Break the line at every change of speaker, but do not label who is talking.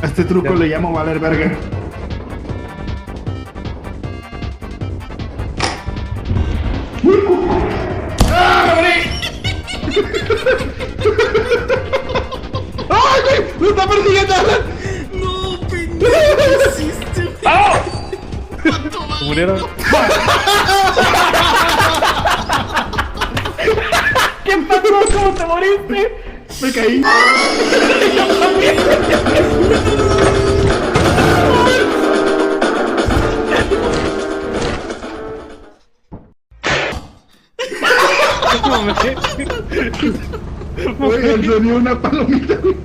A este truco le llamo valer verga. ¡Ah, morí! ¡Ay, güey! ¡Me está persiguiendo!
No, pendejo, ¿qué hiciste, güey?
¡Ah!
Murieron.
¿Qué pasó? ¿Cómo te moriste? Me caí. Oigan, salió una palomita, güey.